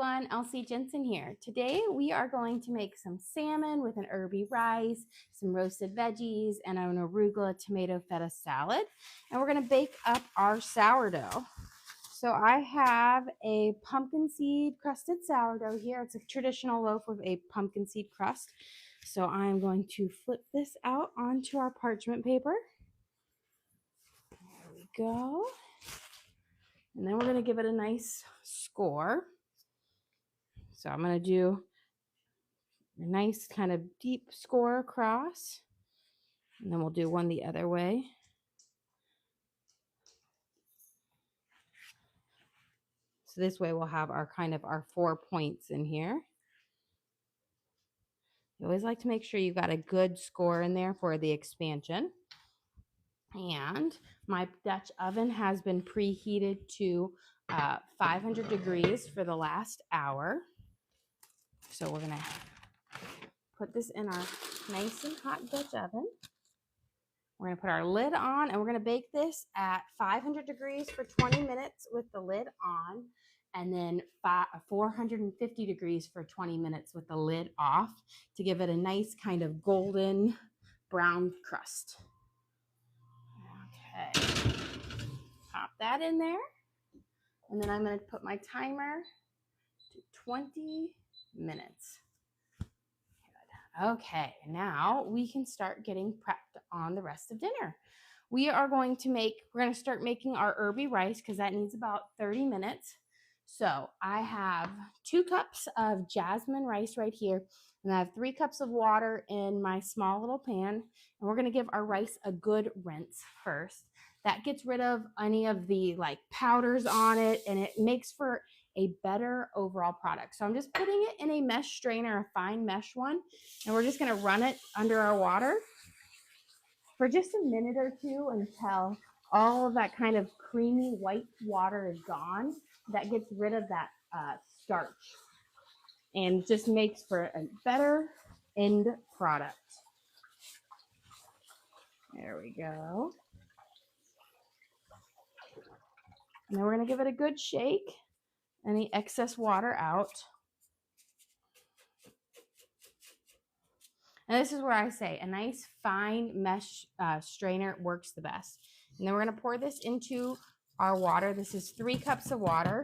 everyone, Elsie Jensen here. Today we are going to make some salmon with an herby rice, some roasted veggies, and an arugula tomato feta salad. And we're going to bake up our sourdough. So I have a pumpkin seed crusted sourdough here. It's a traditional loaf with a pumpkin seed crust. So I'm going to flip this out onto our parchment paper. There we go. And then we're going to give it a nice score. So I'm going to do a nice kind of deep score across. And then we'll do one the other way. So this way we'll have our our 4 points in here. You always like to make sure you've got a good score in there for the expansion. And my Dutch oven has been preheated to 500 degrees for the last hour. So we're going to put this in our nice and hot Dutch oven. We're going to put our lid on and we're going to bake this at 500 degrees for 20 minutes with the lid on, and then 450 degrees for 20 minutes with the lid off to give it a nice kind of golden brown crust. Okay, pop that in there. And then I'm going to put my timer to 20 minutes. Good. Okay, now we can start getting prepped on the rest of dinner. We're going to start making our herby rice because that needs about 30 minutes. So I have 2 cups of jasmine rice right here, and I have 3 cups of water in my small little pan. And we're going to give our rice a good rinse first. That gets rid of any of the powders on it, and it makes for a better overall product. So I'm just putting it in a mesh strainer, a fine mesh one, and we're just going to run it under our water for just a minute or two until all of that kind of creamy white water is gone. That gets rid of that starch and just makes for a better end product. There we go. And then we're going to give it a good shake, any excess water out. And this is where I say a nice fine mesh strainer works the best. And then we're going to pour this into our water. This is 3 cups of water.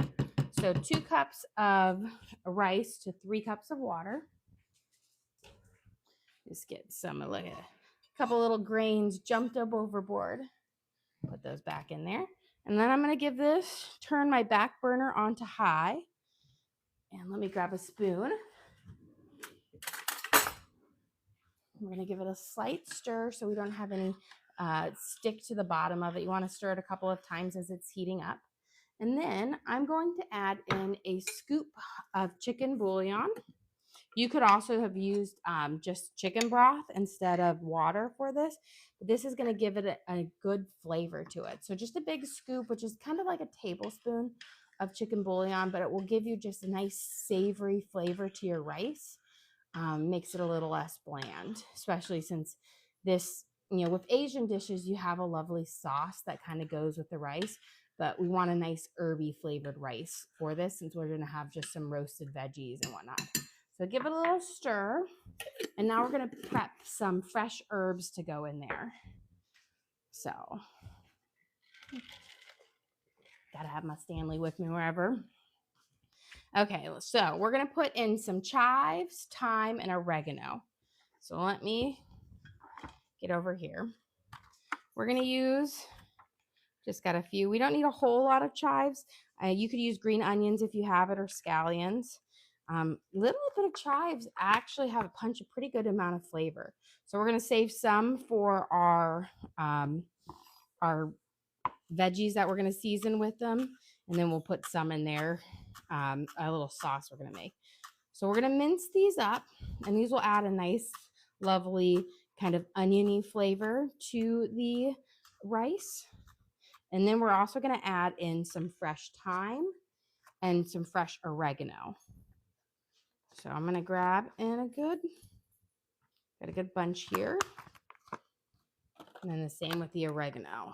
So 2 cups of rice to 3 cups of water. Just get some, look at a couple little grains jumped up overboard. Put those back in there. And then I'm going to give this, turn my back burner onto high. And let me grab a spoon. We're going to give it a slight stir so we don't have any stick to the bottom of it. You want to stir it a couple of times as it's heating up. And then I'm going to add in a scoop of chicken bouillon. You could also have used just chicken broth instead of water for this. But this is going to give it a good flavor to it. So just a big scoop, which is kind of like a tablespoon of chicken bouillon, but it will give you just a nice savory flavor to your rice. Makes it a little less bland, especially since this, with Asian dishes, you have a lovely sauce that kind of goes with the rice, but we want a nice herby flavored rice for this since we're going to have just some roasted veggies and whatnot. So give it a little stir, and now we're going to prep some fresh herbs to go in there. So, gotta have my Stanley with me wherever. Okay, so we're going to put in some chives, thyme, and oregano. So let me get over here. We're going to use, just got a few. We don't need a whole lot of chives. You could use green onions if you have it, or scallions. Little bit of chives actually have a pretty good amount of flavor. So we're going to save some for our veggies that we're going to season with them. And then we'll put some in there. A little sauce we're going to make. So we're going to mince these up, and these will add a nice, lovely kind of oniony flavor to the rice. And then we're also going to add in some fresh thyme and some fresh oregano. So I'm going to grab in got a good bunch here. And then the same with the oregano.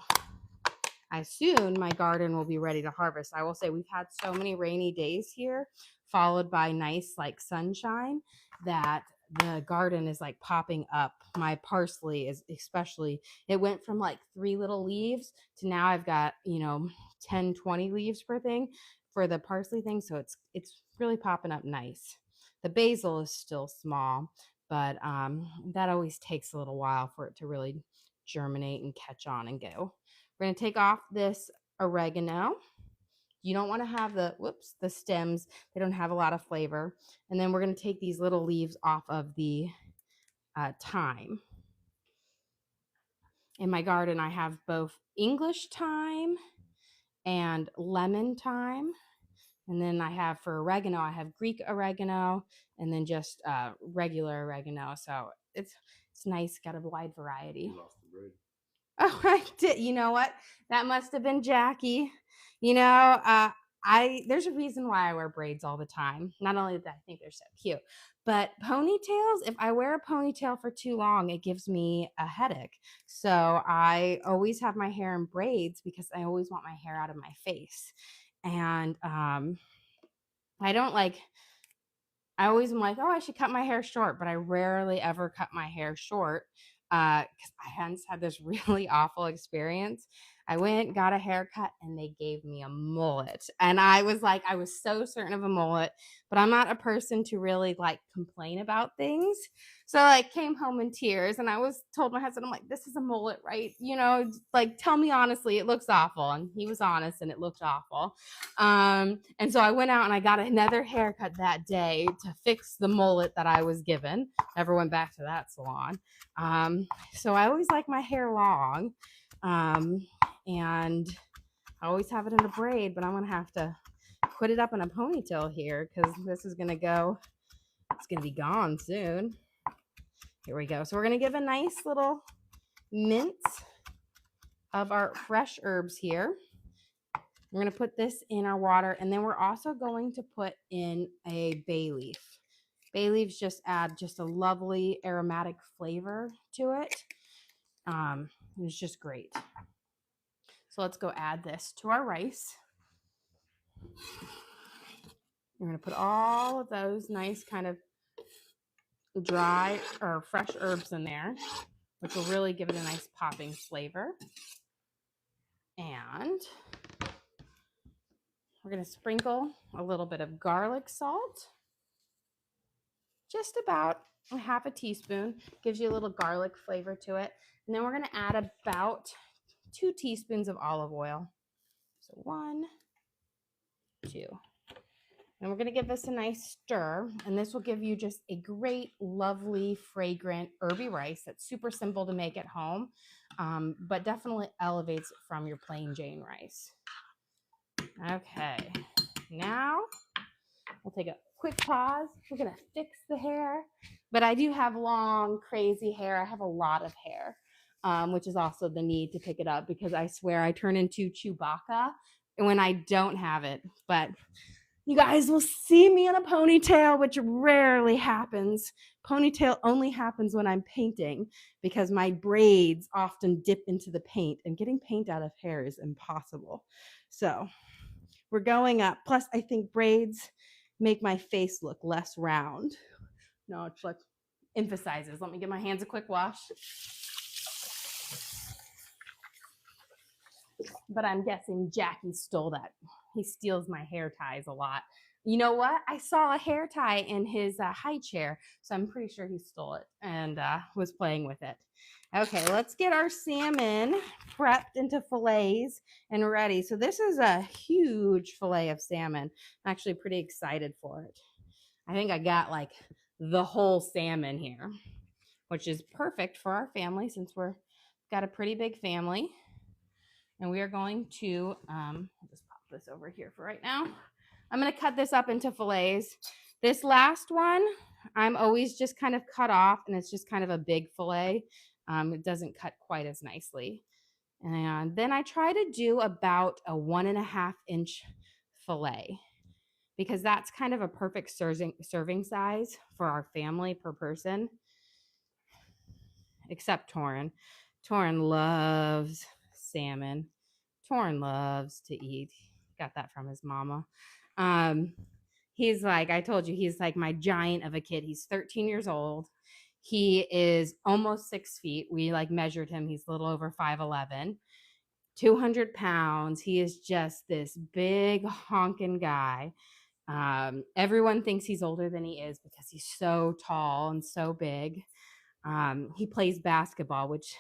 Soon my garden will be ready to harvest. I will say we've had so many rainy days here. followed by nice like sunshine, that the garden is like popping up. My parsley is especially, it went from like 3 little leaves to now I've got, 10, 20 leaves per thing for the parsley thing. So it's really popping up nice. The basil is still small, but that always takes a little while for it to really germinate and catch on and go. We're going to take off this oregano. You don't want to have the stems. They don't have a lot of flavor. And then we're going to take these little leaves off of the thyme. In my garden, I have both English thyme and lemon thyme. And then I have, for oregano, I have Greek oregano and then just regular oregano. So it's nice, got a wide variety. You lost the braid. Oh, I did. You know what? That must have been Jackie. There's a reason why I wear braids all the time. Not only that I think they're so cute, but ponytails, if I wear a ponytail for too long, it gives me a headache. So I always have my hair in braids because I always want my hair out of my face. And I always am like, oh, I should cut my hair short, but I rarely ever cut my hair short because I once had this really awful experience. I went, got a haircut, and they gave me a mullet. And I was so certain of a mullet, but I'm not a person to really like complain about things. So I came home in tears and I told my husband, I'm like, this is a mullet, right? Like tell me honestly, it looks awful. And he was honest and it looked awful. And so I went out and I got another haircut that day to fix the mullet that I was given. Never went back to that salon. So I always like my hair long. And I always have it in a braid, but I'm going to have to put it up in a ponytail here because this is going to go, it's going to be gone soon. Here we go. So we're going to give a nice little mince of our fresh herbs here. We're going to put this in our water, and then we're also going to put in a bay leaf. Bay leaves just add just a lovely aromatic flavor to it. It's just great. So let's go add this to our rice. We're going to put all of those nice kind of dry or fresh herbs in there, which will really give it a nice popping flavor. And we're going to sprinkle a little bit of garlic salt, just about a half a teaspoon, gives you a little garlic flavor to it. And then we're going to add about 2 teaspoons of olive oil. So 1, 2. And we're going to give this a nice stir, and this will give you just a great, lovely, fragrant, herby rice that's super simple to make at home, but definitely elevates it from your plain Jane rice. Okay, now we'll take a quick pause. We're going to fix the hair, but I do have long, crazy hair. I have a lot of hair, which is also the need to pick it up because I swear I turn into Chewbacca when I don't have it, but you guys will see me in a ponytail, which rarely happens. Ponytail only happens when I'm painting because my braids often dip into the paint, and getting paint out of hair is impossible. So we're going up. Plus, I think braids make my face look less round. No, it's like emphasizes. Let me give my hands a quick wash. But I'm guessing Jackie stole that. He steals my hair ties a lot. You know what? I saw a hair tie in his high chair, so I'm pretty sure he stole it and was playing with it. Okay, let's get our salmon prepped into fillets and ready. So this is a huge fillet of salmon. I'm actually pretty excited for it. I think I got like the whole salmon here, which is perfect for our family since we've got a pretty big family. And we are going to, I'll just pop this over here for right now. I'm going to cut this up into fillets. This last one, I'm always just kind of cut off, and it's just kind of a big fillet. It doesn't cut quite as nicely. And then I try to do about a 1.5-inch fillet because that's kind of a perfect serving size for our family per person, except Torin. Torin loves salmon. Torin loves to eat. Got that from his mama. He's like, I told you, he's like my giant of a kid. He's 13 years old. He is almost 6 feet. We like measured him. He's a little over 5'11", 200 pounds. He is just this big honking guy. Everyone thinks he's older than he is because he's so tall and so big. He plays basketball, which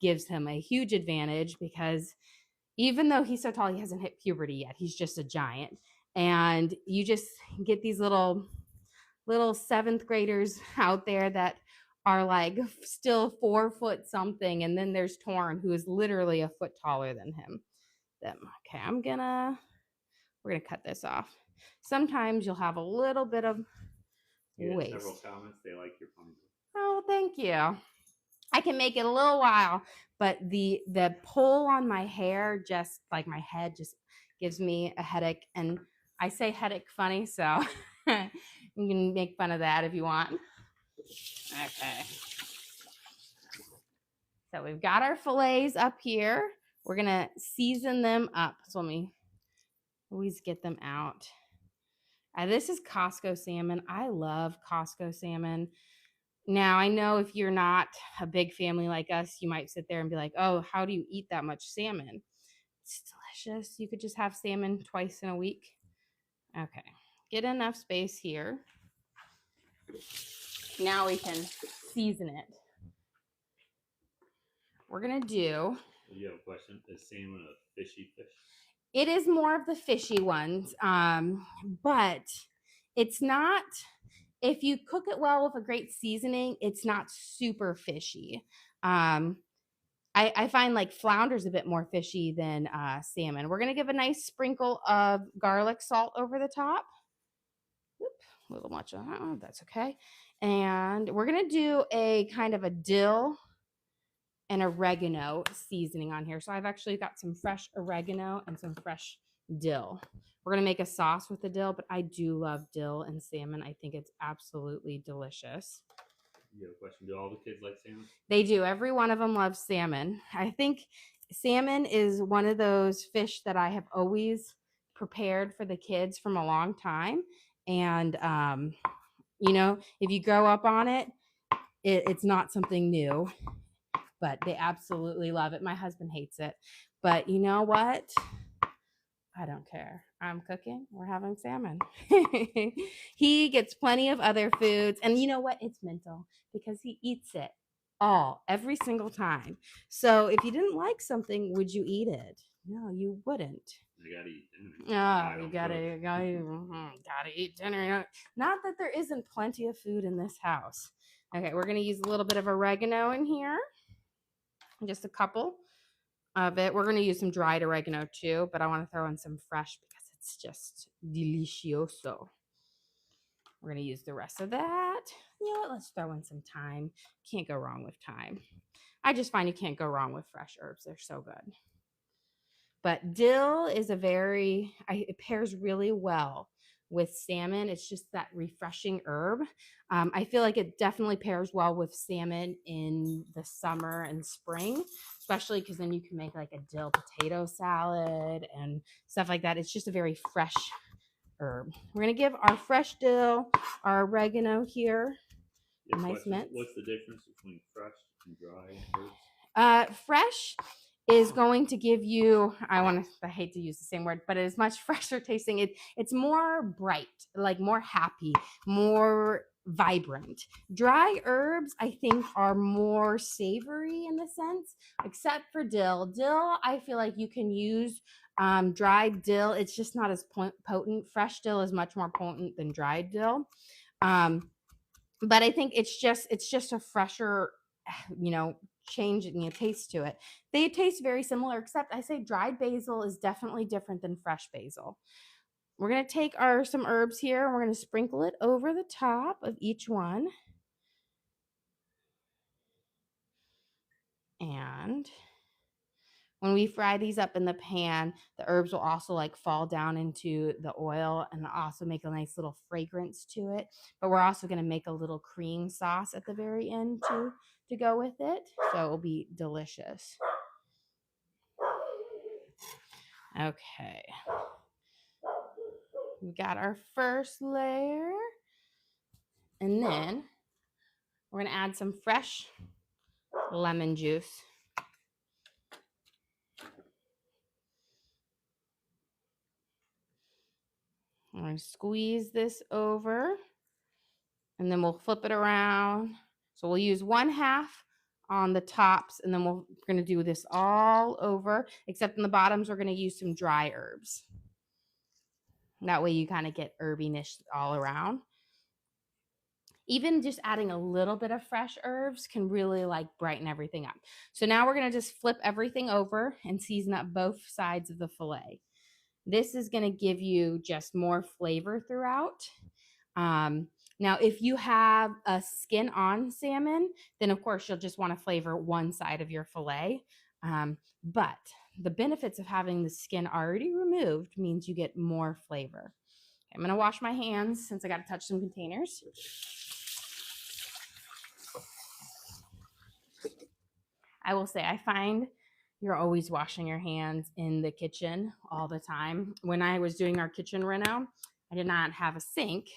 gives him a huge advantage because even though he's so tall, he hasn't hit puberty yet. He's just a giant. And you just get these little seventh graders out there that are like still 4 foot something. And then there's Torn, who is literally a foot taller than him. Okay, we're gonna cut this off. Sometimes you'll have a little bit of waste. Several comments. They like your pumpkin. Oh, thank you. I can make it a little while, but the pull on my hair, just like my head, just gives me a headache. And I say headache funny, so you can make fun of that if you want. Okay. So we've got our fillets up here. We're gonna season them up. So let me always get them out. This is Costco salmon. I love Costco salmon. Now, I know if you're not a big family like us, you might sit there and be like, oh, how do you eat that much salmon? It's delicious. You could just have salmon twice in a week. Okay, get enough space here. Now we can season it. We're going to do... You have a question? Is salmon a fishy fish? It is more of the fishy ones, but it's not... If you cook it well with a great seasoning, it's not super fishy. I find like flounder's a bit more fishy than salmon. We're going to give a nice sprinkle of garlic salt over the top. Oop, a little much of that. That's okay. And we're going to do a kind of a dill and oregano seasoning on here. So I've actually got some fresh oregano and some fresh dill. We're going to make a sauce with the dill, but I do love dill and salmon. I think it's absolutely delicious. You have a question? Do all the kids like salmon? They do. Every one of them loves salmon. I think salmon is one of those fish that I have always prepared for the kids from a long time. And, you know, if you grow up on it, it's not something new, but they absolutely love it. My husband hates it. But you know what? I don't care. I'm cooking. We're having salmon. He gets plenty of other foods. And you know what? It's mental because he eats it every single time. So if you didn't like something, would you eat it? No, you wouldn't. You gotta eat dinner. Oh, you gotta eat dinner. Not that there isn't plenty of food in this house. Okay, we're gonna use a little bit of oregano in here. Just a couple of it. We're going to use some dried oregano too, but I want to throw in some fresh because it's just delicioso. We're going to use the rest of that. You know what? Let's throw in some thyme. Can't go wrong with thyme. I just find you can't go wrong with fresh herbs. They're so good. But dill is it pairs really well with salmon. It's just that refreshing herb. I feel like it definitely pairs well with salmon in the summer and spring, especially because then you can make like a dill potato salad and stuff like that. It's just a very fresh herb. We're going to give our fresh dill, our oregano here. Nice mint. What's the difference between fresh and dry herbs? Fresh is going to give you, I hate to use the same word, but it is much fresher tasting. It's more bright, like more happy, more vibrant. Dry herbs, I think, are more savory in the sense, except for dill. Dill, I feel like you can use dried dill. It's just not as potent. Fresh dill is much more potent than dried dill. But I think it's just a fresher, change taste to it. They taste very similar, except I say dried basil is definitely different than fresh basil. We're going to take some herbs here and we're going to sprinkle it over the top of each one. And when we fry these up in the pan, the herbs will also like fall down into the oil and also make a nice little fragrance to it. But we're also going to make a little cream sauce at the very end to go with it. So it will be delicious. Okay. we got our first layer. And then we're going to add some fresh lemon juice. I'm going to squeeze this over, and then we'll flip it around. So we'll use 1/2 on the tops, and then we're going to do this all over, except in the bottoms, we're going to use some dry herbs. That way you kind of get herbiness all around. Even just adding a little bit of fresh herbs can really like brighten everything up. So now we're going to just flip everything over and season up both sides of the fillet. This is going to give you just more flavor throughout. Now, if you have a skin on salmon, then of course you'll just want to flavor one side of your fillet. But the benefits of having the skin already removed means you get more flavor. Okay, I'm going to wash my hands since I got to touch some containers. I will say I find you're always washing your hands in the kitchen all the time. When I was doing our kitchen reno, I did not have a sink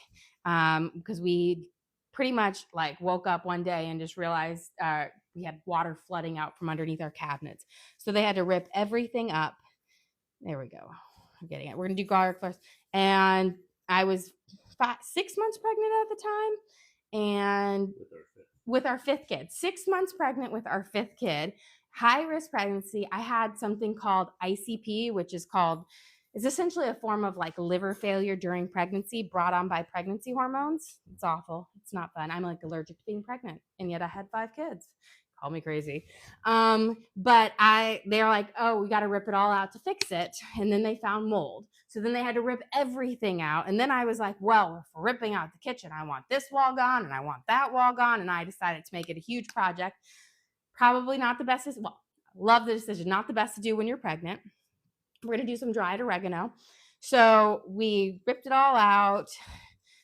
because we pretty much like woke up one day and just realized we had water flooding out from underneath our cabinets. So they had to rip everything up. There we go. I'm getting it. We're going to do garlic first. And I was 6 months pregnant at the time. And with our fifth kid, 6 months pregnant with our fifth kid, high risk pregnancy. I had something called ICP, which is essentially a form of like liver failure during pregnancy brought on by pregnancy hormones. It's awful. It's not fun. I'm like allergic to being pregnant, and yet I had 5 kids. Call me crazy. But they're like, oh, we got to rip it all out to fix it. And then they found mold. So then they had to rip everything out. And then I was like, well, if we're ripping out the kitchen, I want this wall gone and I want that wall gone. And I decided to make it a huge project. Probably not the best. Well, love the decision. Not the best to do when you're pregnant. We're going to do some dried oregano. So we ripped it all out.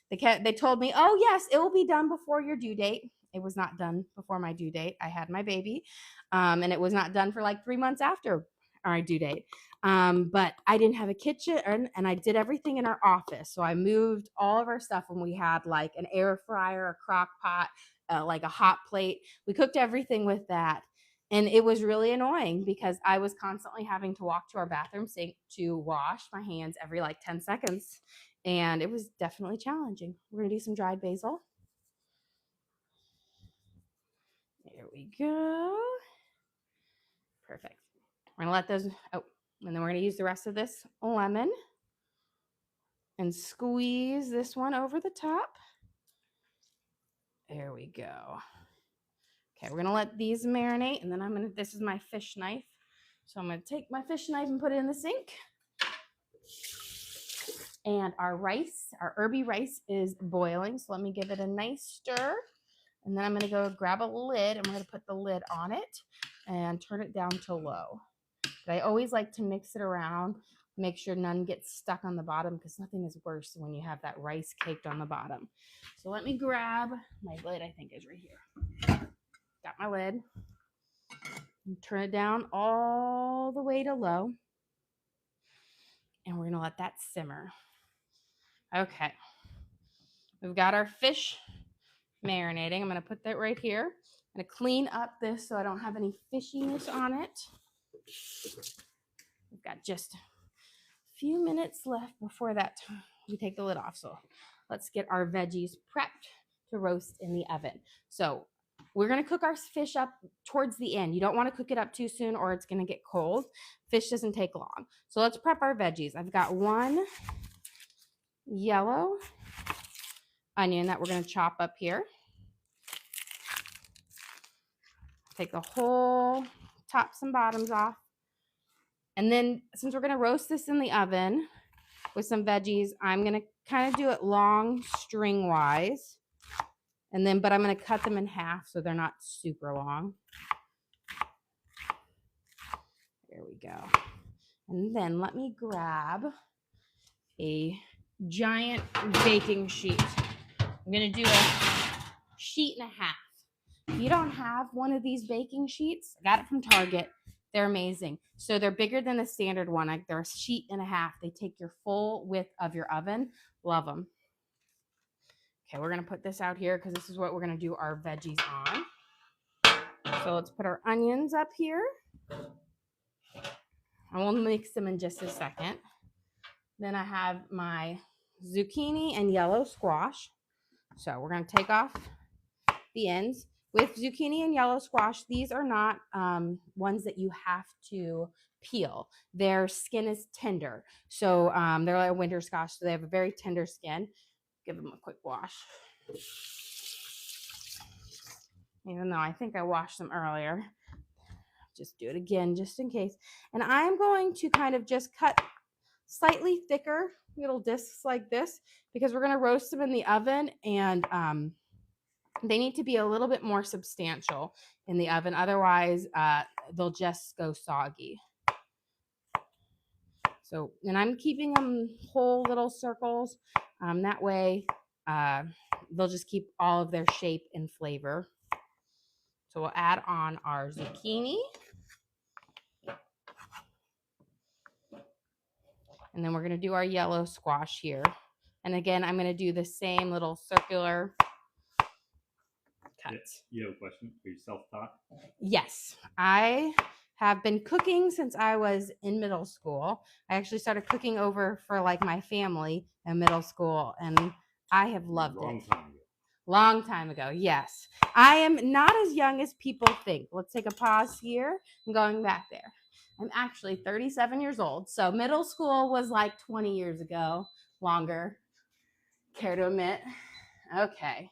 They told me, oh, yes, it will be done before your due date. It was not done before my due date. I had my baby, and it was not done for like 3 months after our due date. But I didn't have a kitchen, and I did everything in our office. So I moved all of our stuff when we had like an air fryer, a crock pot, like a hot plate. We cooked everything with that. And it was really annoying because I was constantly having to walk to our bathroom sink to wash my hands every like 10 seconds. And it was definitely challenging. We're going to do some dried basil. There we go. Perfect. We're going to let those, and then we're going to use the rest of this lemon and squeeze this one over the top. There we go. Okay, we're going to let these marinate, and then this is my fish knife. So I'm going to take my fish knife and put it in the sink. And our herby rice is boiling. So let me give it a nice stir. And then I'm going to go grab a lid, and we're going to put the lid on it and turn it down to low. But I always like to mix it around, make sure none gets stuck on the bottom, because nothing is worse than when you have that rice caked on the bottom. So let me grab my lid. I think is right here. Got my lid. And turn it down all the way to low. And we're going to let that simmer. Okay. We've got our fish marinating. I'm going to put that right here. I'm going to clean up this so I don't have any fishiness on it. We've got just a few minutes left before we take the lid off. So let's get our veggies prepped to roast in the oven. So we're going to cook our fish up towards the end. You don't want to cook it up too soon or it's going to get cold. Fish doesn't take long. So let's prep our veggies. I've got 1 yellow onion that we're going to chop up here. Take the whole tops and bottoms off. And then since we're going to roast this in the oven with some veggies, I'm going to kind of do it long string wise. But I'm going to cut them in half so they're not super long. There we go. And then let me grab a giant baking sheet. I'm going to do a sheet and a half. If you don't have one of these baking sheets, I got it from Target. They're amazing. So they're bigger than the standard one. Like they're a sheet and a half. They take your full width of your oven. Love them. Okay, we're going to put this out here because this is what we're going to do our veggies on. So let's put our onions up here. I will mix them in just a second. Then I have my zucchini and yellow squash. So we're going to take off the ends. With zucchini and yellow squash, these are not ones that you have to peel. Their skin is tender. So they're like a winter squash, so they have a very tender skin. Give them a quick wash. Even though I think I washed them earlier. Just do it again, just in case. And I'm going to kind of just cut slightly thicker little discs like this because we're going to roast them in the oven, and they need to be a little bit more substantial in the oven. Otherwise, they'll just go soggy. So, and I'm keeping them whole little circles. That way, they'll just keep all of their shape and flavor. So we'll add on our zucchini. And then we're going to do our yellow squash here. And again, I'm going to do the same little circular cuts. You have a question? Are you self-taught? Yes. I have been cooking since I was in middle school. I actually started cooking over for like my family in middle school, and I have loved it. Long time ago, yes. I am not as young as people think. Let's take a pause here. I'm going back there. I'm actually 37 years old. So middle school was like 20 years ago, longer. Care to admit? Okay.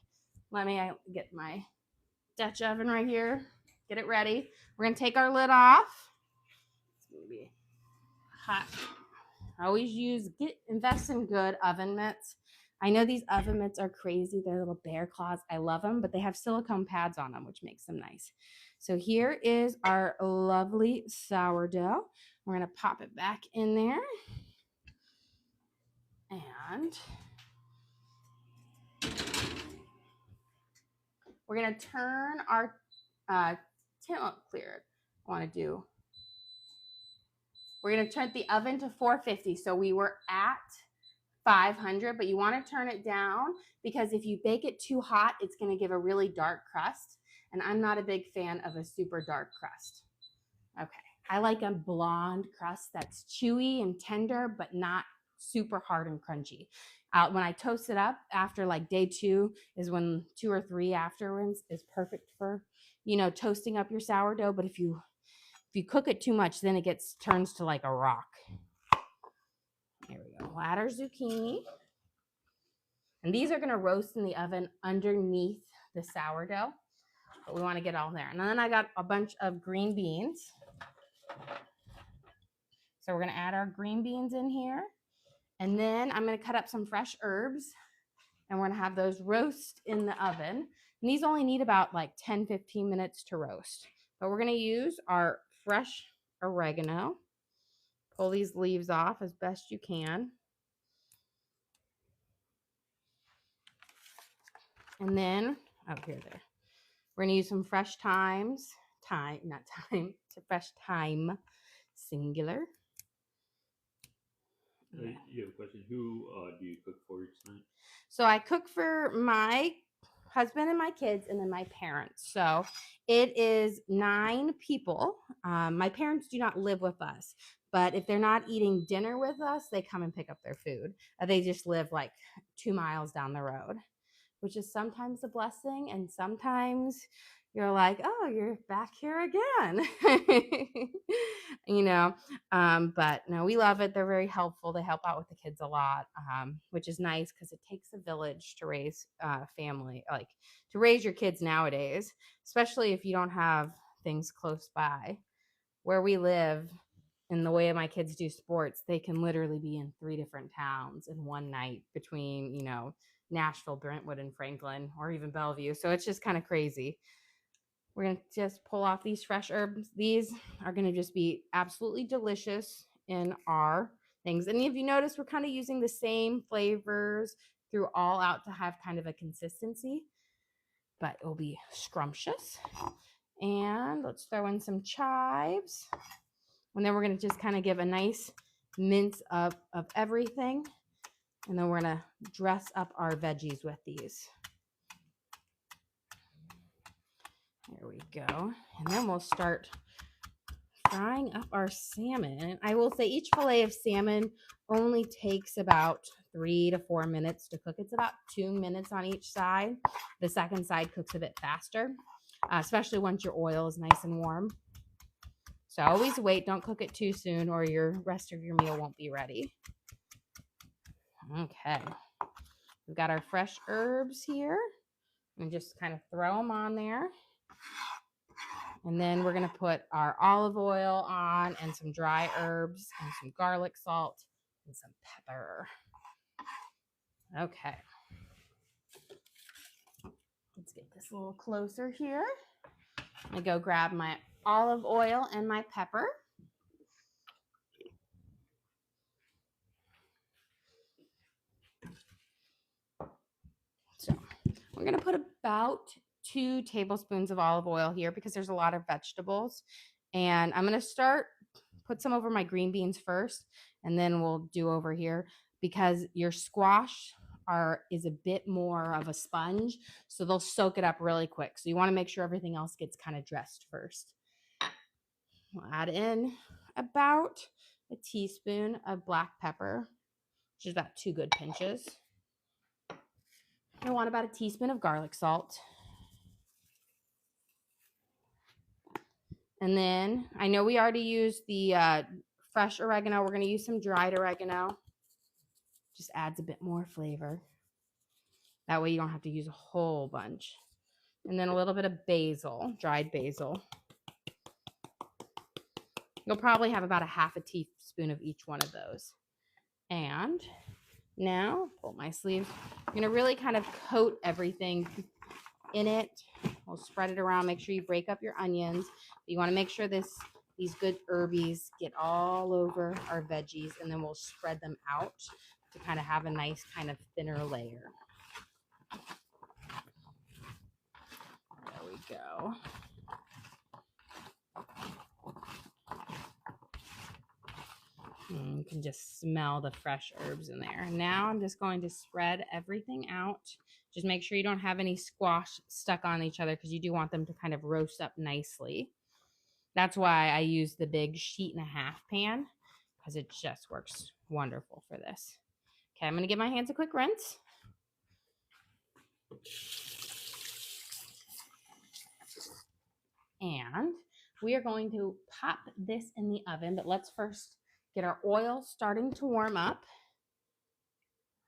Let me get my Dutch oven right here. Get it ready. We're going to take our lid off. It's going to be hot. I always invest in good oven mitts. I know these oven mitts are crazy. They're little bear claws. I love them, but they have silicone pads on them, which makes them nice. So here is our lovely sourdough. We're going to pop it back in there. And we're going to turn our clear. We're going to turn the oven to 450. So we were at 500, but you want to turn it down because if you bake it too hot, it's going to give a really dark crust. And I'm not a big fan of a super dark crust. Okay. I like a blonde crust that's chewy and tender, but not super hard and crunchy. When I toast it up after like day 2 is when 2 or 3 afterwards is perfect for, toasting up your sourdough. But if you cook it too much, then it turns to like a rock. Here we go. We'll add our zucchini. And these are going to roast in the oven underneath the sourdough. But we want to get all there. And then I got a bunch of green beans. So we're going to add our green beans in here. And then I'm going to cut up some fresh herbs. And we're going to have those roast in the oven. And these only need about like 10-15 minutes to roast. But we're going to use our fresh oregano. Pull these leaves off as best you can. And then, we're going to use some fresh fresh thyme, singular. You have a question. Who do you cook for each night? So I cook for my husband and my kids and then my parents. So it is 9 people. My parents do not live with us, but if they're not eating dinner with us, they come and pick up their food. They just live like 2 miles down the road, which is sometimes a blessing. And sometimes you're like, oh, you're back here again. But no, we love it. They're very helpful. They help out with the kids a lot, which is nice because it takes a village to raise family, like to raise your kids nowadays, especially if you don't have things close by. Where we live, in the way my kids do sports, they can literally be in 3 different towns in one night between, Nashville, Brentwood, and Franklin, or even Bellevue. So it's just kind of crazy. We're going to just pull off these fresh herbs. These are going to just be absolutely delicious in our things. And if you notice, we're kind of using the same flavors throughout to have kind of a consistency, but it'll be scrumptious. And let's throw in some chives. And then we're going to just kind of give a nice mince of everything. And then we're going to dress up our veggies with these. There we go. And then we'll start frying up our salmon. And I will say each fillet of salmon only takes about 3 to 4 minutes to cook. It's about 2 minutes on each side. The second side cooks a bit faster, especially once your oil is nice and warm. So always wait. Don't cook it too soon or your rest of your meal won't be ready. Okay. We've got our fresh herbs here. And just kind of throw them on there. And then we're going to put our olive oil on and some dry herbs and some garlic salt and some pepper. Okay. Let's get this a little closer here. I'm going to go grab my olive oil and my pepper. So we're going to put about 2 tablespoons of olive oil here because there's a lot of vegetables. And I'm going to put some over my green beans first, and then we'll do over here because your squash is a bit more of a sponge, so they'll soak it up really quick. So you want to make sure everything else gets kind of dressed first. We'll add in about a teaspoon of black pepper, which is about 2 good pinches. I want about a teaspoon of garlic salt. And then I know we already used the fresh oregano. We're going to use some dried oregano. Just adds a bit more flavor. That way you don't have to use a whole bunch. And then a little bit of basil, dried basil. You'll probably have about a half a teaspoon of each one of those. And now, pull my sleeves. I'm going to really kind of coat everything in it. We'll spread it around. Make sure you break up your onions. You want to make sure these good herbies get all over our veggies, and then we'll spread them out to kind of have a nice kind of thinner layer. There we go. You can just smell the fresh herbs in there. Now I'm just going to spread everything out. Just make sure you don't have any squash stuck on each other because you do want them to kind of roast up nicely. That's why I use the big 1.5 sheet pan because it just works wonderful for this. Okay, I'm going to give my hands a quick rinse. And we are going to pop this in the oven, but let's first get our oil starting to warm up.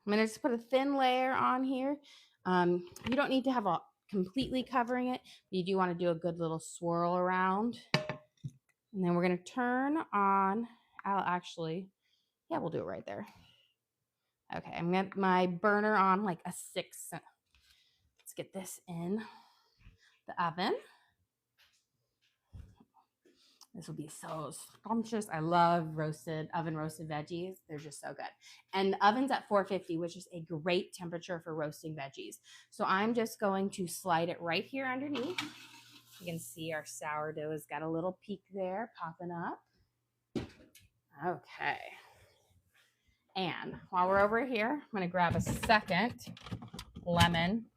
I'm going to just put a thin layer on here. You don't need to have a completely covering it, but you do want to do a good little swirl around. And then we're going to turn on, we'll do it right there. Okay, I'm going to get my burner on like a 6. Let's get this in the oven. This will be so scrumptious. I love oven roasted veggies. They're just so good. And the oven's at 450, which is a great temperature for roasting veggies. So I'm just going to slide it right here underneath. You can see our sourdough has got a little peak there popping up. Okay. And while we're over here, I'm going to grab a second lemon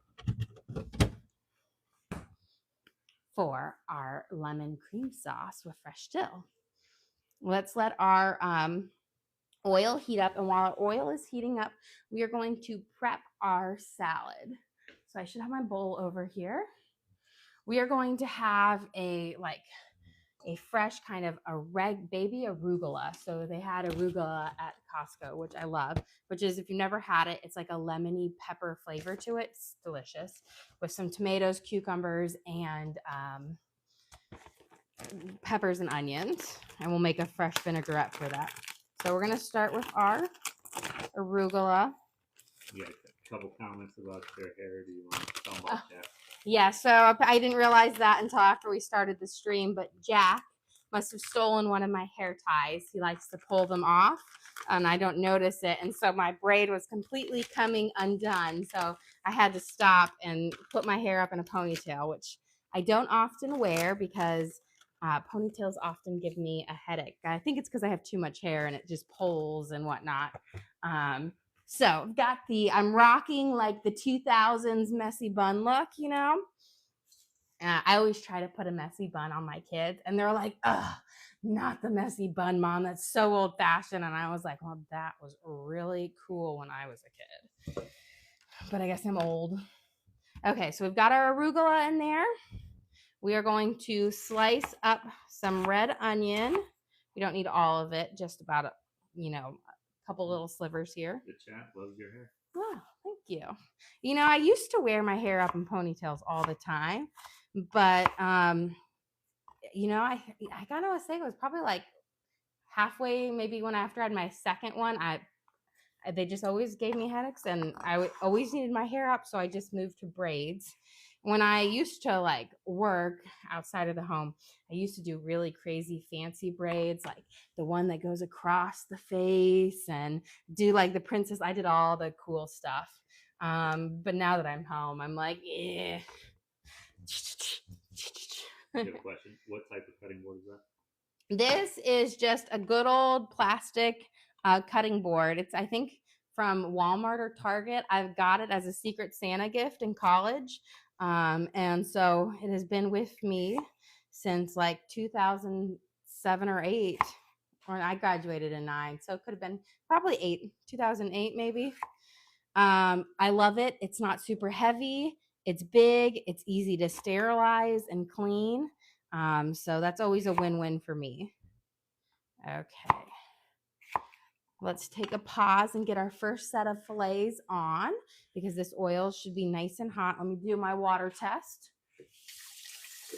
for our lemon cream sauce with fresh dill. Let's let our oil heat up. And while our oil is heating up, we are going to prep our salad. So I should have my bowl over here. We are going to have a fresh kind of baby arugula. So they had arugula at Costco, which I love, which is, if you've never had it, it's like a lemony pepper flavor to it. It's delicious with some tomatoes, cucumbers, and peppers and onions. And we'll make a fresh vinaigrette for that. So we're going to start with our arugula. Yeah, a couple comments about their hair. Do you want to tell about that? Yeah, so I didn't realize that until after we started the stream, but Jack must have stolen one of my hair ties. He likes to pull them off, and I don't notice it. And so my braid was completely coming undone. So I had to stop and put my hair up in a ponytail, which I don't often wear because ponytails often give me a headache. I think it's because I have too much hair and it just pulls and whatnot. So I've got I'm rocking like the 2000s messy bun look, you know. I always try to put a messy bun on my kids, and they're like, ugh, not the messy bun, Mom. That's so old fashioned. And I was like, well, that was really cool when I was a kid. But I guess I'm old. Okay, so we've got our arugula in there. We are going to slice up some red onion. We don't need all of it, just about a couple little slivers here. The chat loves your hair. Oh, thank you. You know, I used to wear my hair up in ponytails all the time, but you know, I gotta say it was probably like halfway, maybe after I had my second one, they just always gave me headaches, and I always needed my hair up, so I just moved to braids. When I used to like work outside of the home, I used to do really crazy fancy braids, like the one that goes across the face, and do like the princess. I did all the cool stuff. But now that I'm home, I'm like, yeah. You have a question. What type of cutting board is that? This is just a good old plastic cutting board. It's, I think, from Walmart or Target. I've got it as a Secret Santa gift in college. And so it has been with me since like 2007 or 8. Or I graduated in 9. So it could have been probably 8, 2008 maybe. I love it. It's not super heavy. It's big. It's easy to sterilize and clean. So that's always a win-win for me. Okay. Let's take a pause and get our first set of fillets on because this oil should be nice and hot. Let me do my water test.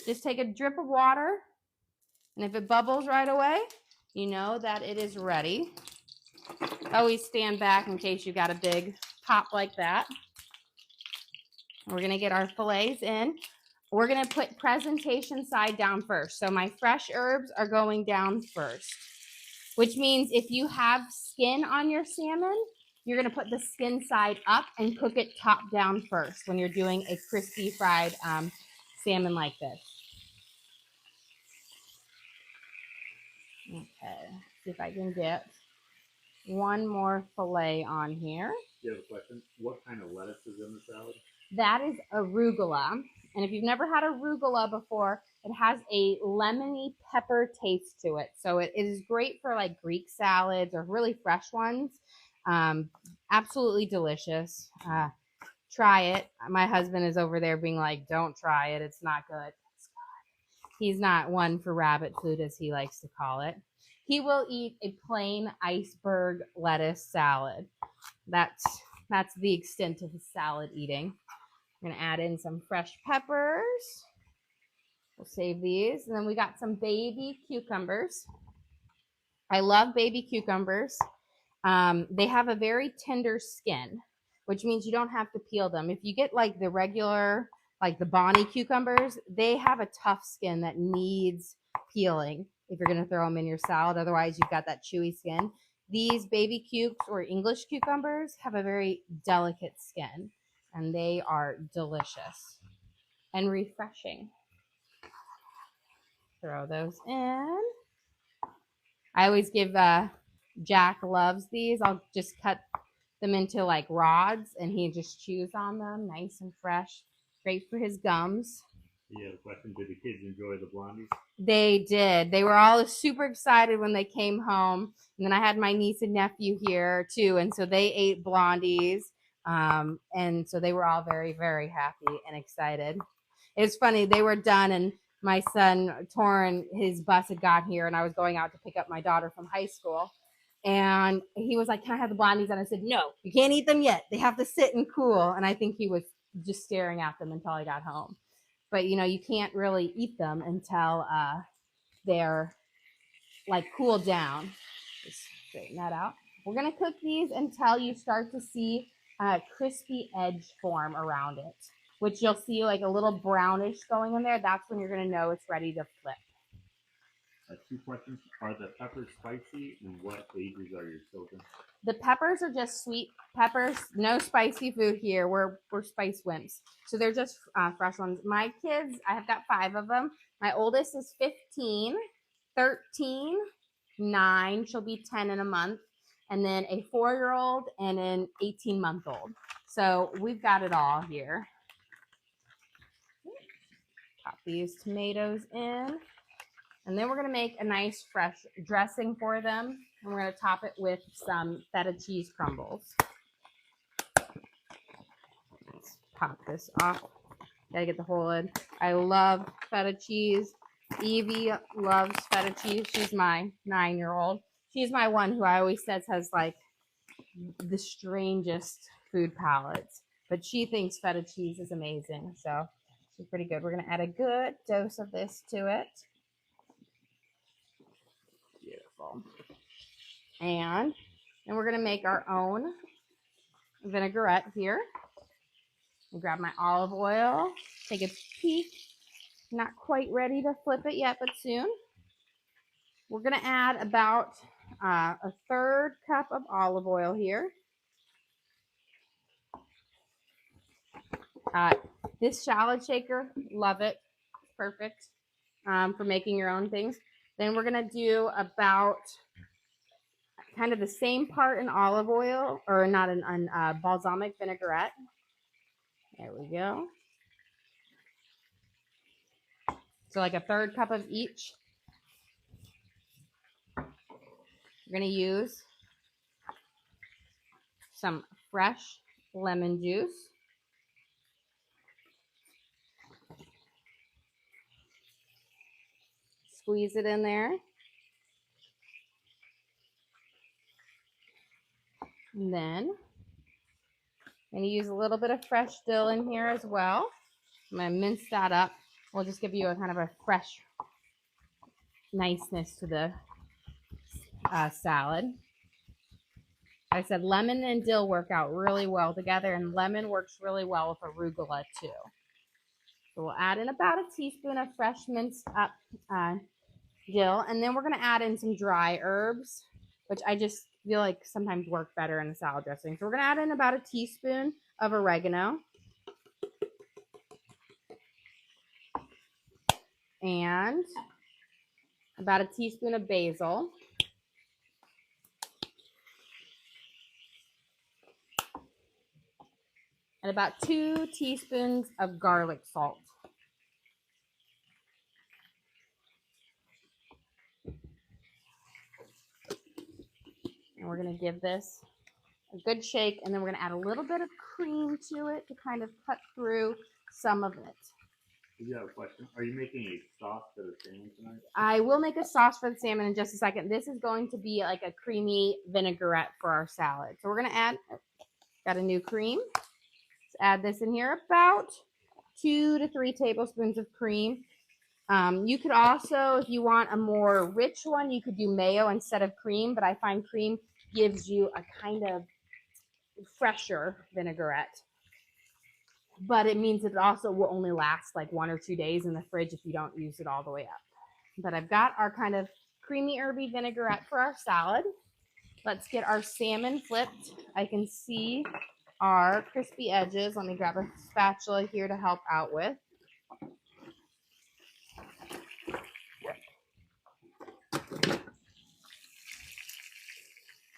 Just take a drip of water, and if it bubbles right away, you know that it is ready. Always stand back in case you got a big pop like that. We're going to get our fillets in. We're going to put presentation side down first. So my fresh herbs are going down first, which means if you have skin on your salmon, you're going to put the skin side up and cook it top down first when you're doing a crispy fried salmon like this. Okay, see if I can get one more fillet on here. You have a question? What kind of lettuce is in the salad? That is arugula. And if you've never had arugula before, it has a lemony pepper taste to it. So it is great for like Greek salads or really fresh ones. Absolutely delicious. Try it. My husband is over there being like, don't try it. It's not good. He's not one for rabbit food, as he likes to call it. He will eat a plain iceberg lettuce salad. That's the extent of his salad eating. I'm going to add in some fresh peppers. We'll save these. And then we got some baby cucumbers. I love baby cucumbers. They have a very tender skin, which means you don't have to peel them. If you get like the regular, like the Bonnie cucumbers, they have a tough skin that needs peeling if you're going to throw them in your salad. Otherwise, you've got that chewy skin. These baby cukes or English cucumbers have a very delicate skin, and they are delicious and refreshing. Throw those in. I always give Jack loves these. I'll just cut them into like rods, and he just chews on them, nice and fresh. Great for his gums. You have a question? Did the kids enjoy the blondies? They did. They were all super excited when they came home. And then I had my niece and nephew here too, and so they ate blondies. And so they were all very, very happy and excited. It's funny, they were done, and my son Torrin, his bus had got here, and I was going out to pick up my daughter from high school. And he was like, can I have the blondies? And I said, no, you can't eat them yet. They have to sit and cool. And I think he was just staring at them until I got home. But, you know, you can't really eat them until they're like cooled down. Just straighten that out. We're going to cook these until you start to see a crispy edge form around it, which you'll see like a little brownish going in there. That's when you're going to know it's ready to flip. 2 questions. Are the peppers spicy, and what ages are your children? The peppers are just sweet peppers. No spicy food here. We're spice wimps. So they're just fresh ones. My kids, I have got 5 of them. My oldest is 15, 13, 9. She'll be 10 in a month. And then a 4-year-old and an 18-month-old. So we've got it all here. Pop these tomatoes in. And then we're going to make a nice fresh dressing for them. And we're going to top it with some feta cheese crumbles. Let's pop this off. Gotta get the whole in. I love feta cheese. Evie loves feta cheese. She's my 9-year-old. She's my one who I always says has like the strangest food palates. But she thinks feta cheese is amazing. So she's pretty good. We're going to add a good dose of this to it. Beautiful. And then we're going to make our own vinaigrette here. I'll grab my olive oil, take a peek. Not quite ready to flip it yet, but soon. We're going to add about a 1/3 cup of olive oil here. This shallot shaker, love it. Perfect for making your own things. Then we're going to do about kind of the same part in olive oil, or not in balsamic vinaigrette. There we go. So like a 1/3 cup of each. We're going to use some fresh lemon juice. Squeeze it in there. And then I'm going to use a little bit of fresh dill in here as well. I'm going to mince that up. We'll just give you a kind of a fresh niceness to the salad. I said lemon and dill work out really well together, and lemon works really well with arugula too. So we'll add in about a teaspoon of fresh minced up dill, and then we're going to add in some dry herbs, which I just feel like sometimes work better in the salad dressing. So we're going to add in about a teaspoon of oregano. And about a teaspoon of basil. And about 2 teaspoons of garlic salt. And we're going to give this a good shake, and then we're going to add a little bit of cream to it to kind of cut through some of it. You have a question. Are you making a sauce for the salmon tonight? I will make a sauce for the salmon in just a second. This is going to be like a creamy vinaigrette for our salad. So we're going to add, got a new cream. Let's add this in here, about 2 to 3 tablespoons of cream. You could also, if you want a more rich one, you could do mayo instead of cream, but I find cream gives you a kind of fresher vinaigrette. But it means it also will only last like 1 or 2 days in the fridge if you don't use it all the way up. But I've got our kind of creamy herby vinaigrette for our salad. Let's get our salmon flipped. I can see our crispy edges. Let me grab a spatula here to help out with.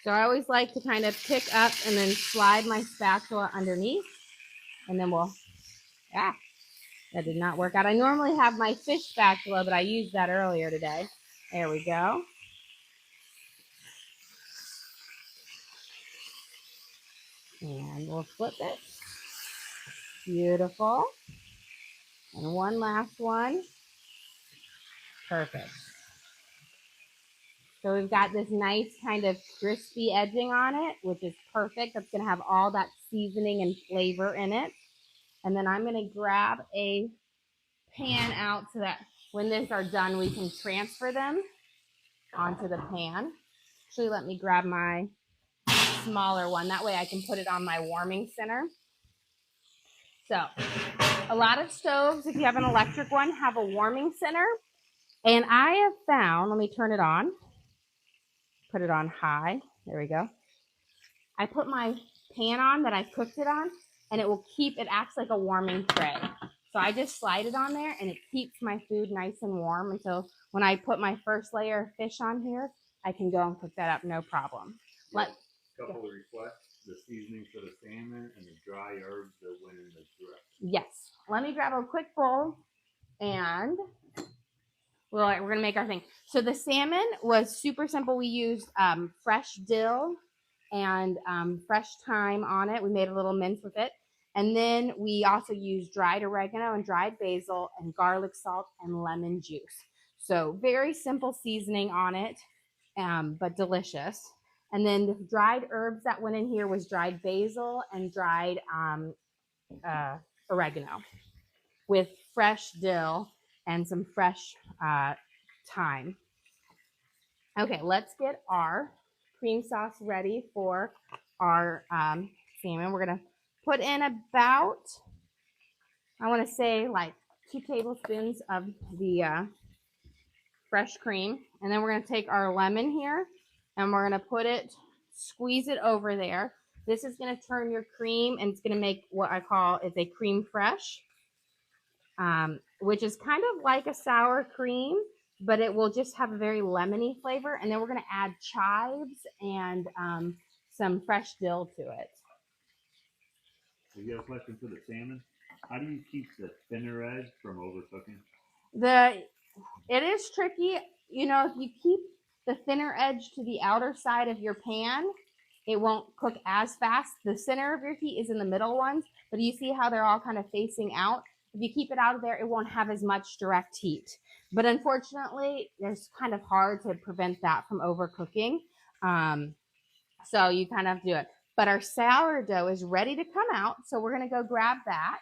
So I always like to kind of pick up and then slide my spatula underneath. And then we'll, that did not work out. I normally have my fish spatula, but I used that earlier today. There we go. And we'll flip it. Beautiful. And one last one. Perfect. So we've got this nice kind of crispy edging on it, which is perfect. That's going to have all that seasoning and flavor in it. And then I'm going to grab a pan out so that when these are done, we can transfer them onto the pan. Actually, let me grab my smaller one. That way I can put it on my warming center. So a lot of stoves, if you have an electric one, have a warming center. And I have found, let me turn it on. Put it on high. There we go. I put my pan on that I cooked it on, and it will keep, it acts like a warming tray. So I just slide it on there, and it keeps my food nice and warm until when I put my first layer of fish on here, I can go and cook that up, no problem. Couple of requests: the seasoning for the salmon and the dry herbs that went in the dressing. Yes. Let me grab a quick bowl, and we're gonna make our thing. So the salmon was super simple. We used fresh dill and fresh thyme on it. We made a little mince with it. And then we also used dried oregano and dried basil and garlic salt and lemon juice. So very simple seasoning on it, but delicious. And then the dried herbs that went in here was dried basil and dried oregano with fresh dill and some fresh thyme. Okay, let's get our cream sauce ready for our salmon. We're gonna put in about, I want to say like 2 tablespoons of the fresh cream, and then we're gonna take our lemon here, and we're gonna put it, squeeze it over there. This is gonna turn your cream, and it's gonna make what I call is a cream fresh, which is kind of like a sour cream, but it will just have a very lemony flavor. And then we're going to add chives and some fresh dill to it. Do you have a question for the salmon? How do you keep the thinner edge from overcooking? It is tricky. You know, if you keep the thinner edge to the outer side of your pan, it won't cook as fast. The center of your heat is in the middle ones, but you see how they're all kind of facing out? If you keep it out of there, it won't have as much direct heat. But unfortunately, it's kind of hard to prevent that from overcooking. So you kind of have to do it. But our sourdough is ready to come out. So we're going to go grab that.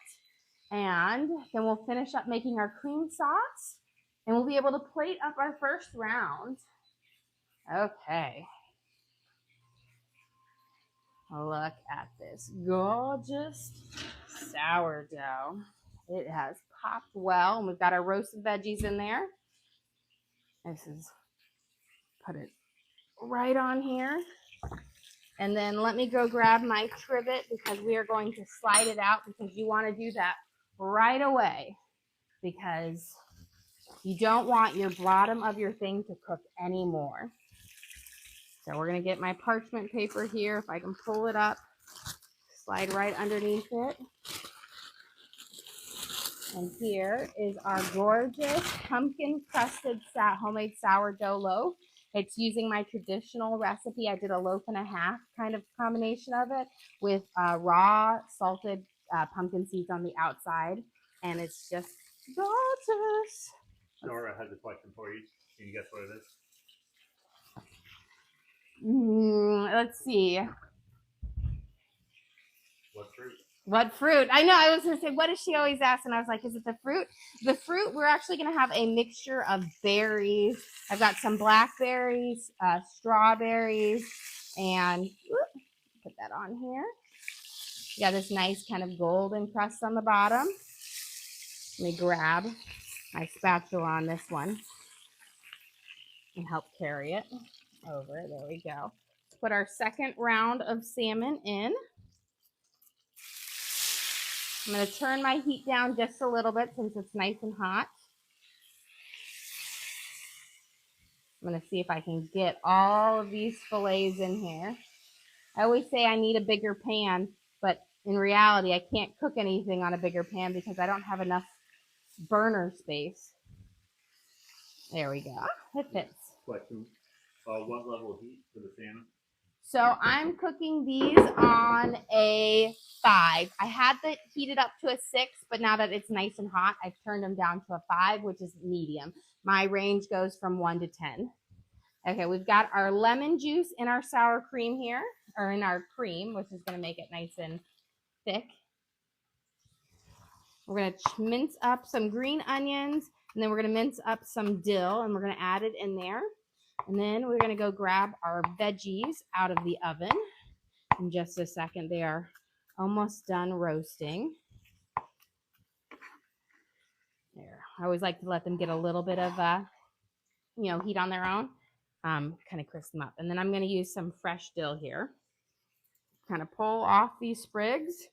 And then we'll finish up making our cream sauce. And we'll be able to plate up our first round. Okay. Look at this gorgeous sourdough. It has popped well, and we've got our roasted veggies in there. Put it right on here. And then let me go grab my trivet because we are going to slide it out, because you want to do that right away, because you don't want your bottom of your thing to cook anymore. So we're going to get my parchment paper here, if I can pull it up, slide right underneath it. And here is our gorgeous pumpkin crusted homemade sourdough loaf. It's using my traditional recipe. I did a loaf and a half kind of combination of it with raw salted pumpkin seeds on the outside. And it's just gorgeous. Nora has a question for you. Can you guess what it is? Let's see. What fruit? What fruit? I know, I was going to say, what does she always ask? And I was like, is it the fruit? The fruit, we're actually going to have a mixture of berries. I've got some blackberries, strawberries, and put that on here. You got this nice kind of golden crust on the bottom. Let me grab my spatula on this one and help carry it over. There we go. Let's put our second round of salmon in. I'm going to turn my heat down just a little bit since it's nice and hot. I'm going to see if I can get all of these fillets in here. I always say I need a bigger pan, but in reality, I can't cook anything on a bigger pan because I don't have enough burner space. There we go. It fits. Question. What level of heat for the salmon? So I'm cooking these on a 5. I had it heated up to a 6, but now that it's nice and hot, I've turned them down to a 5, which is medium. My range goes from 1 to 10. Okay, we've got our lemon juice in our sour cream here, or in our cream, which is going to make it nice and thick. We're going to mince up some green onions, and then we're going to mince up some dill, and we're going to add it in there. And then we're going to go grab our veggies out of the oven in just a second. They are almost done roasting. There. I always like to let them get a little bit of heat on their own. Kind of crisp them up. And then I'm going to use some fresh dill here. kind of pull off these sprigs.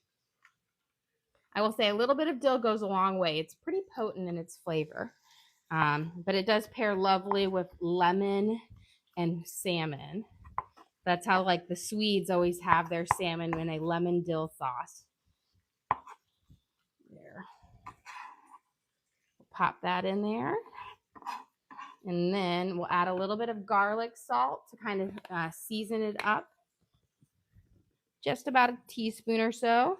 I will say a little bit of dill goes a long way. It's pretty potent in its flavor, but it does pair lovely with lemon and salmon. That's how like the Swedes always have their salmon in a lemon dill sauce. There. We'll pop that in there. And then we'll add a little bit of garlic salt to kind of season it up. Just about a teaspoon or so.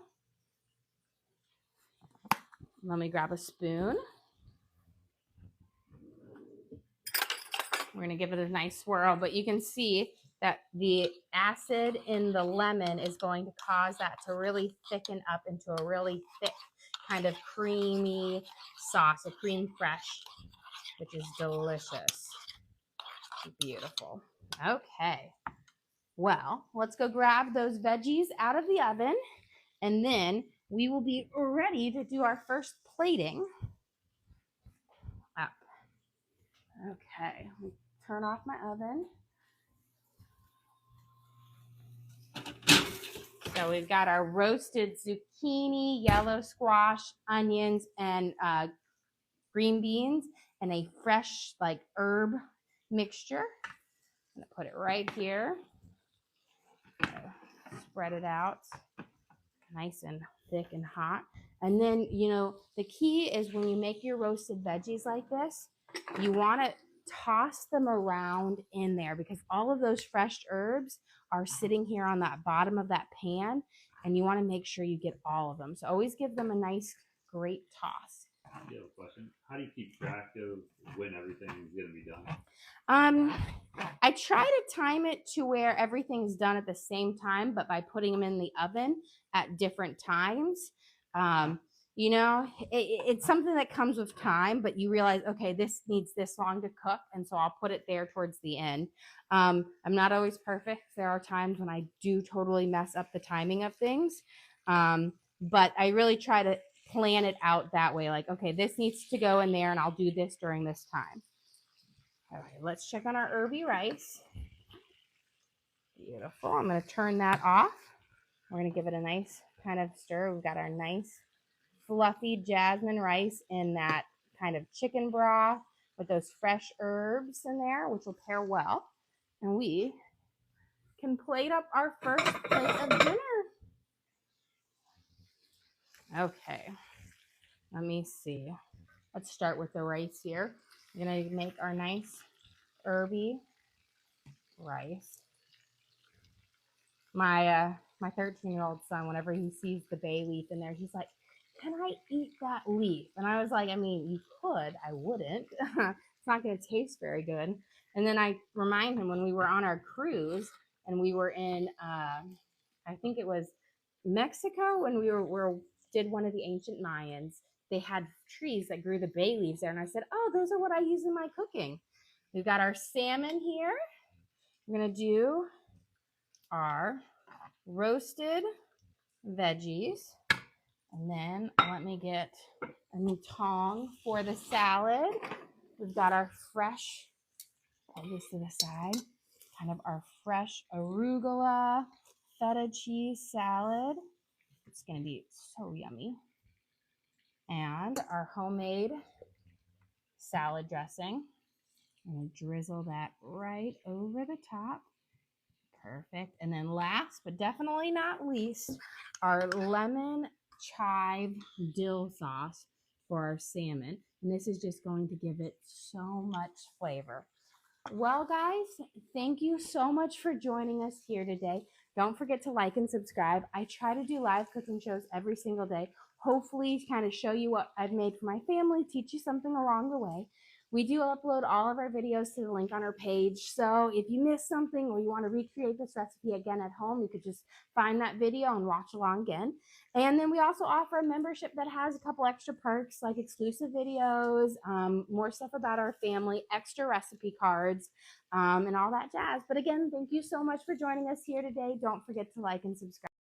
Let me grab a spoon. We're going to give it a nice swirl, but you can see that the acid in the lemon is going to cause that to really thicken up into a really thick kind of creamy sauce, a cream fraiche, which is delicious. Beautiful. Okay. Well, let's go grab those veggies out of the oven, and then we will be ready to do our first plating. Up. Okay. Turn off my oven. So we've got our roasted zucchini, yellow squash, onions, and green beans, and a fresh like herb mixture. I'm gonna put it right here. Spread it out nice and thick and hot. And then, you know, the key is when you make your roasted veggies like this, you want to toss them around in there because all of those fresh herbs are sitting here on that bottom of that pan, and you want to make sure you get all of them. So always give them a nice, great toss. I have a question. How do you keep track of when everything is going to be done? I try to time it to where everything's done at the same time, but by putting them in the oven at different times. You know, it's something that comes with time, but you realize, okay, this needs this long to cook, and so I'll put it there towards the end. I'm not always perfect. There are times when I do totally mess up the timing of things, but I really try to plan it out that way. Like, okay, this needs to go in there, and I'll do this during this time. Okay, let's check on our herby rice. Beautiful. I'm going to turn that off. We're going to give it a nice kind of stir. We've got our nice fluffy jasmine rice in that kind of chicken broth with those fresh herbs in there, which will pair well. And we can plate up our first plate of dinner. Okay, let me see. Let's start with the rice here. We're going to make our nice herby rice. My 13-year-old son, whenever he sees the bay leaf in there, he's like, can I eat that leaf? And I was like, I mean, you could. I wouldn't. It's not going to taste very good. And then I remind him when we were on our cruise and we were in, I think it was Mexico, when we did one of the ancient Mayans. They had trees that grew the bay leaves there. And I said, oh, those are what I use in my cooking. We've got our salmon here. We're going to do our roasted veggies. And then let me get a new tong for the salad. We've got our fresh, put this to the side, kind of our fresh arugula feta cheese salad. It's going to be so yummy. And our homemade salad dressing. I'm going to drizzle that right over the top. Perfect. And then last, but definitely not least, our lemon chive dill sauce for our salmon. And this is just going to give it so much flavor. Well, guys, thank you so much for joining us here today. Don't forget to like and subscribe. I try to do live cooking shows every single day. Hopefully kind of show you what I've made for my family, teach you something along the way. We do upload all of our videos to the link on our page. So if you missed something or you want to recreate this recipe again at home, you could just find that video and watch along again. And then we also offer a membership that has a couple extra perks like exclusive videos, more stuff about our family, extra recipe cards, and all that jazz. But again, thank you so much for joining us here today. Don't forget to like and subscribe.